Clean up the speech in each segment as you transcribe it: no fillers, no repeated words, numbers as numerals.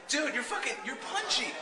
Dude, you're punchy.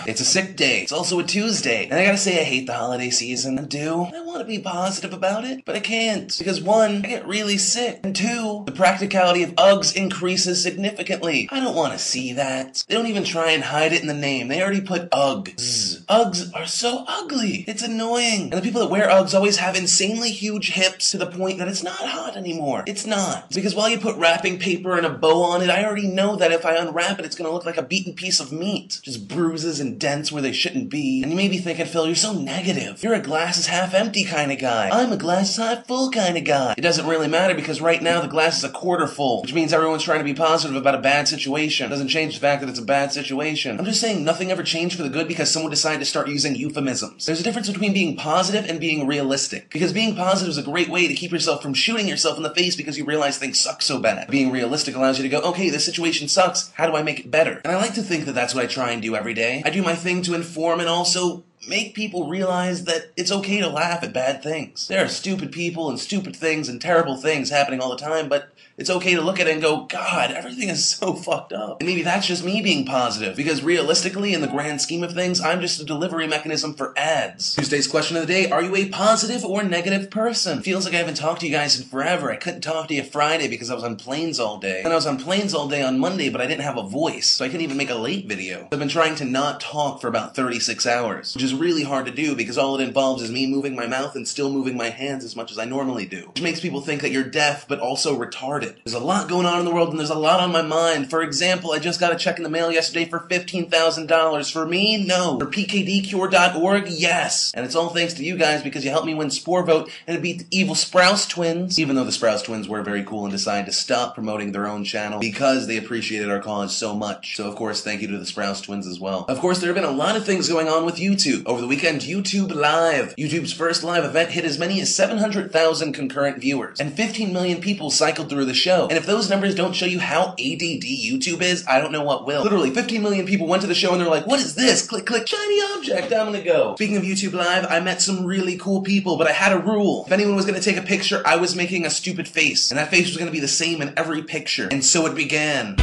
It's a sick day. It's also a Tuesday. And I gotta say I hate the holiday season. I do. I want to be positive about it, but I can't. Because one, I get really sick. And two, the practicality of Uggs increases significantly. I don't want to see that. They don't even try and hide it in the name. They already put Uggs. Uggs are so ugly. It's annoying. And the people that wear Uggs always have insanely huge hips to the point that it's not hot anymore. It's not. Because while you put wrapping paper and a bow on it, I already know that if I unwrap it, it's going to look like a beaten piece of meat. Just bruises and dents where they shouldn't be. And you may be thinking, Phil, you're so negative. You're a glass is half empty kind of guy. I'm a glass is half full kind of guy. It doesn't really matter because right now the glass is a quarter full, which means everyone's trying to be positive about a bad situation. It doesn't change the fact that it's a bad situation. I'm just saying nothing ever changed for the good because someone decided to start using euphemisms. There's a difference between being positive and being realistic. Because being positive is a great way to keep yourself from shooting yourself in the face because you realize things suck so bad. Being realistic allows you to go, okay, this situation sucks. How do I make it better? And I like to think that that's what I try and do every day. I do my thing to inform and also make people realize that it's okay to laugh at bad things. There are stupid people and stupid things and terrible things happening all the time, but it's okay to look at it and go, God, everything is so fucked up. And maybe that's just me being positive, because realistically, in the grand scheme of things, I'm just a delivery mechanism for ads. Tuesday's question of the day, are you a positive or negative person? Feels like I haven't talked to you guys in forever. I couldn't talk to you Friday because I was on planes all day. And I was on planes all day on Monday, but I didn't have a voice, so I couldn't even make a late video. I've been trying to not talk for about 36 hours, which is really hard to do because all it involves is me moving my mouth and still moving my hands as much as I normally do, which makes people think that you're deaf but also retarded. There's a lot going on in the world and there's a lot on my mind. For example, I just got a check in the mail yesterday for $15,000. For me, no. For pkdcure.org, yes. And it's all thanks to you guys because you helped me win Spore Vote and beat the evil Sprouse twins, even though the Sprouse twins were very cool and decided to stop promoting their own channel because they appreciated our cause so much. So of course, thank you to the Sprouse twins as well. Of course, there have been a lot of things going on with YouTube. Over the weekend, YouTube Live. YouTube's first live event hit as many as 700,000 concurrent viewers, and 15 million people cycled through the show. And if those numbers don't show you how ADD YouTube is, I don't know what will. Literally, 15 million people went to the show and they're like, what is this? Click, click, shiny object, I'm gonna go. Speaking of YouTube Live, I met some really cool people, but I had a rule. If anyone was gonna take a picture, I was making a stupid face, and that face was gonna be the same in every picture. And so it began.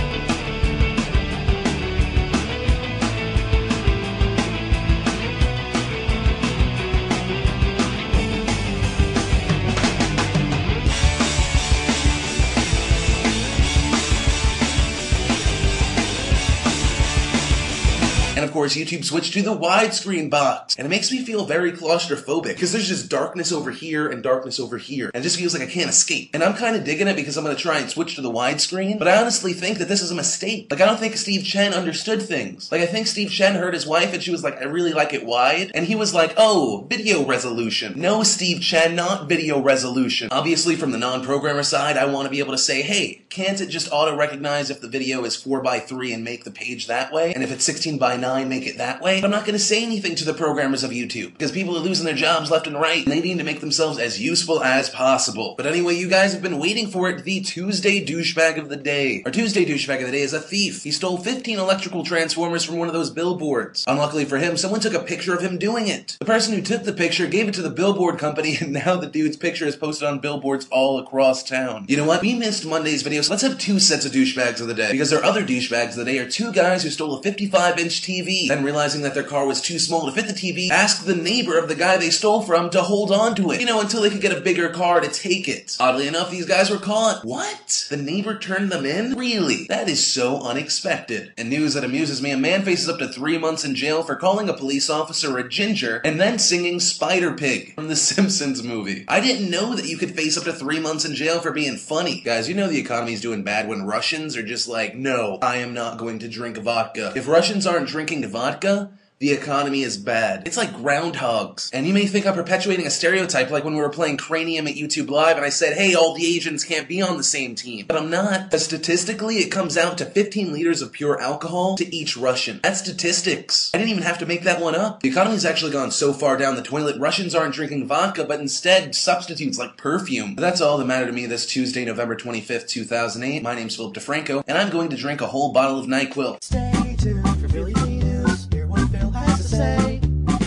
And of course, YouTube switched to the widescreen box. And it makes me feel very claustrophobic because there's just darkness over here and darkness over here. And it just feels like I can't escape. And I'm kind of digging it because I'm going to try and switch to the widescreen. But I honestly think that this is a mistake. Like, I don't think Steve Chen understood things. Like, I think Steve Chen heard his wife and she was like, I really like it wide. And he was like, oh, video resolution. No, Steve Chen, not video resolution. Obviously, from the non-programmer side, I want to be able to say, hey, can't it just auto-recognize if the video is 4:3 and make the page that way? And if it's 16:9, make it that way? But I'm not going to say anything to the programmers of YouTube because people are losing their jobs left and right and they need to make themselves as useful as possible. But anyway, you guys have been waiting for it, the Tuesday douchebag of the day. Our Tuesday douchebag of the day is a thief. He stole 15 electrical transformers from one of those billboards. Unluckily for him, someone took a picture of him doing it. The person who took the picture gave it to the billboard company and now the dude's picture is posted on billboards all across town. You know what? We missed Monday's video, so let's have two sets of douchebags of the day because our other douchebags of the day are two guys who stole a 55-inch TV. Then realizing that their car was too small to fit the TV, asked the neighbor of the guy they stole from to hold on to it, you know, until they could get a bigger car to take it. Oddly enough, these guys were caught. What? The neighbor turned them in? Really? That is so unexpected. And news that amuses me, a man faces up to 3 months in jail for calling a police officer a ginger and then singing Spider Pig from the Simpsons movie. I didn't know that you could face up to 3 months in jail for being funny. Guys, you know the economy's doing bad when Russians are just like, no, I am not going to drink vodka. If Russians aren't drinking vodka, the economy is bad. It's like groundhogs. And you may think I'm perpetuating a stereotype like when we were playing Cranium at YouTube Live and I said, hey, all the Asians can't be on the same team. But I'm not. But statistically, it comes out to 15 liters of pure alcohol to each Russian. That's statistics. I didn't even have to make that one up. The economy's actually gone so far down the toilet, Russians aren't drinking vodka, but instead substitutes like perfume. But that's all that mattered to me this Tuesday, November 25th, 2008. My name's Philip DeFranco, and I'm going to drink a whole bottle of NyQuil. Stay tuned for Philly News. Hear what Phil has to say.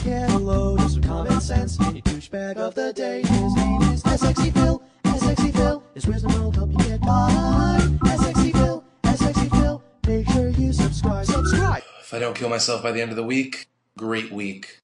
Get a load of some common sense. Any douchebag of the day. His name is SXE Phil. SXE Phil. His wisdom will help you get by. I don't kill myself by the end of the week, great week.